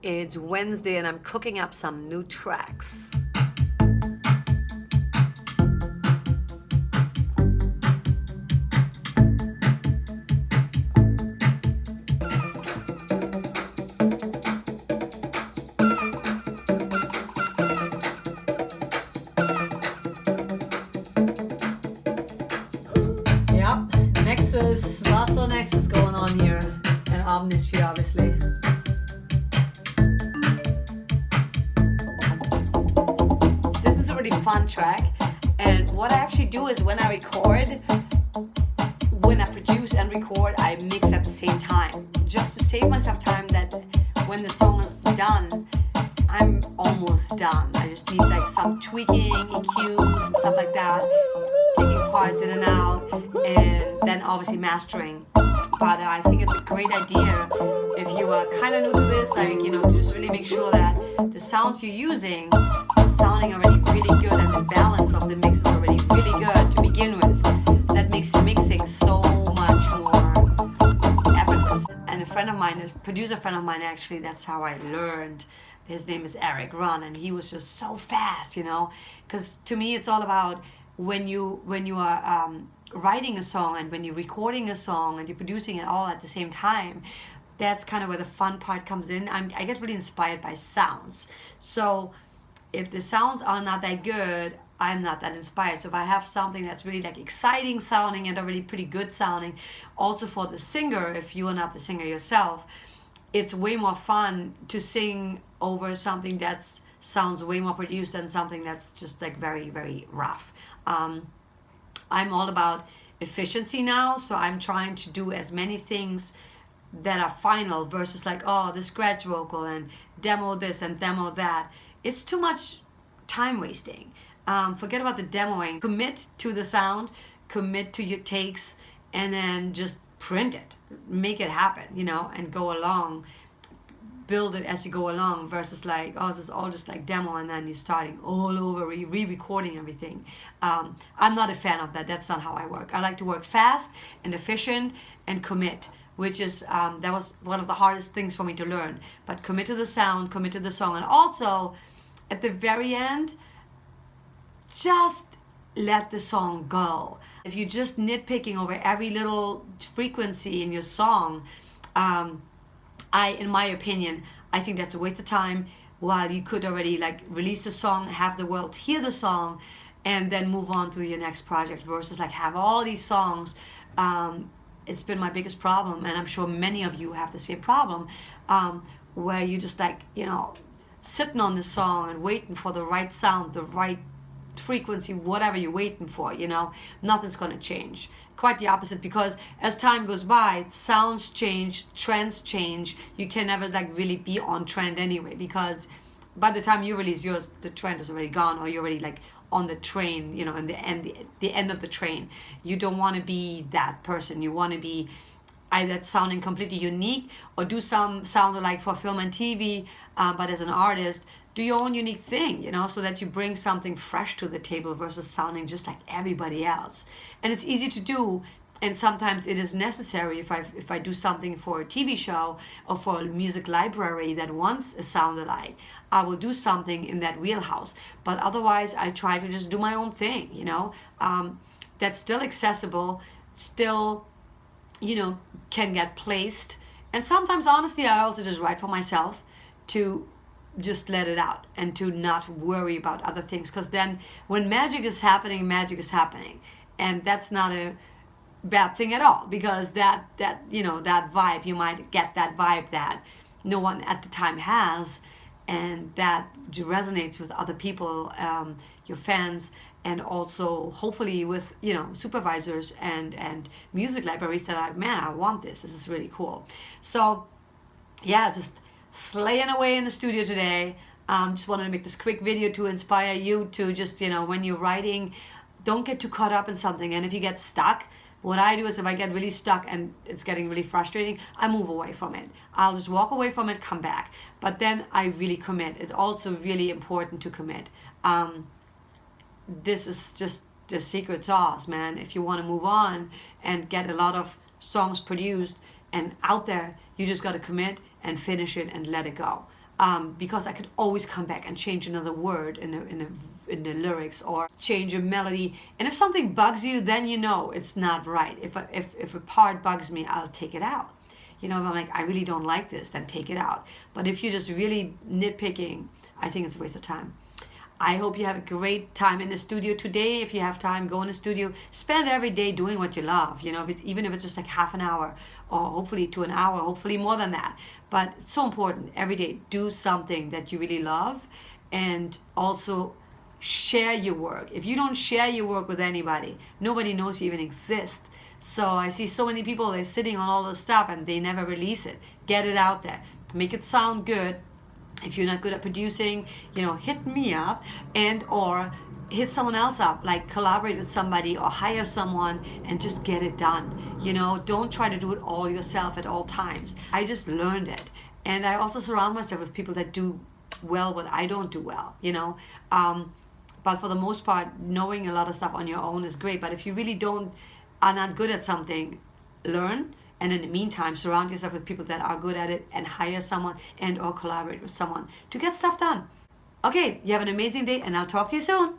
It's Wednesday and I'm cooking up some new tracks. Yep, Nexus, lots of Nexus going on here, and Omnisphere obviously. This is a really fun track, and what I actually do is when I produce and record, I mix at the same time, just to save myself time that when the song is done, I'm almost done. I just need like some tweaking, EQs and stuff like that, taking parts in and out, and then obviously mastering. But I think it's a great idea if you are kind of new to this, like, you know, to just really make sure that the sounds you're using are sounding already really good and the balance of the mix is already really good to begin with. That makes mixing so much more effortless. And a friend of mine, a producer friend of mine actually, that's how I learned. His name is Eric Run, and he was just so fast, you know, because to me it's all about when you are writing a song and when you're recording a song and you're producing it all at the same time. That's kind of where the fun part comes in. I get really inspired by sounds. So if the sounds are not that good, I'm not that inspired. So if I have something that's really like exciting sounding and already pretty good sounding, also for the singer, if you are not the singer yourself, it's way more fun to sing over something that sounds way more produced than something that's just like very, very rough. I'm all about efficiency now, so I'm trying to do as many things that are final versus like, oh, the scratch vocal and demo this and demo that. It's too much time wasting. Forget about the demoing. Commit to the sound, commit to your takes, and then just print it, make it happen, you know, and go along, build it as you go along versus like, oh, this is all just like demo and then you're starting all over, re-recording everything. I'm not a fan of that. That's not how I work. I like to work fast and efficient and commit, which is, that was one of the hardest things for me to learn. But commit to the sound, commit to the song, and also at the very end, just let the song go. If you're just nitpicking over every little frequency in your song, in my opinion, I think that's a waste of time. While you could already like release the song, have the world hear the song, and then move on to your next project versus like have all these songs. It's been my biggest problem, and I'm sure many of you have the same problem, where you just like, you know, sitting on the song and waiting for the right sound, the right frequency, whatever you're waiting for, you know, nothing's going to change. Quite the opposite, because as time goes by, sounds change, trends change. You can never like really be on trend anyway, because by the time you release yours, the trend is already gone, or you're already like on the train, you know, in the end of the train. You don't want to be that person. You want to be either sounding completely unique or do some sound like for film and TV, but as an artist, do your own unique thing, you know, so that you bring something fresh to the table versus sounding just like everybody else. And it's easy to do, and sometimes it is necessary. If I do something for a TV show or for a music library that wants a sound alike, I will do something in that wheelhouse. But otherwise, I try to just do my own thing, you know, that's still accessible, still, you know, can get placed. And sometimes, honestly, I also just write for myself to just let it out and to not worry about other things, because then when magic is happening, and that's not a bad thing at all, because that you know, that vibe, you might get that vibe that no one at the time has, and that resonates with other people, your fans, and also hopefully with, you know, supervisors and music libraries that are like, man, I want this is really cool. So yeah, just slaying away in the studio today. Just wanted to make this quick video to inspire you to just, you know, when you're writing, don't get too caught up in something. And if you get stuck, what I do is if I get really stuck and it's getting really frustrating, I move away from it. I'll just walk away from it, come back. But then I really commit. It's also really important to commit. This is just the secret sauce, man. If you want to move on and get a lot of songs produced and out there, you just got to commit and finish it and let it go. because I could always come back and change another word in the lyrics or change a melody. And if something bugs you, then you know it's not right. If a part bugs me, I'll take it out. You know, if I'm like, I really don't like this, then take it out. But if you're just really nitpicking, I think it's a waste of time. I hope you have a great time in the studio today. If you have time, go in the studio. Spend every day doing what you love. You know, even if it's just like half an hour or hopefully to an hour, hopefully more than that. But it's so important. Every day, do something that you really love, and also share your work. If you don't share your work with anybody, nobody knows you even exist. So I see so many people, they're sitting on all this stuff and they never release it. Get it out there. Make it sound good. If you're not good at producing, you know, hit me up and or hit someone else up, like collaborate with somebody or hire someone and just get it done. You know, don't try to do it all yourself at all times. I just learned it. And I also surround myself with people that do well what I don't do well, you know. But for the most part, knowing a lot of stuff on your own is great. But if you really are not good at something, learn. And in the meantime, surround yourself with people that are good at it and hire someone and or collaborate with someone to get stuff done. Okay, you have an amazing day and I'll talk to you soon.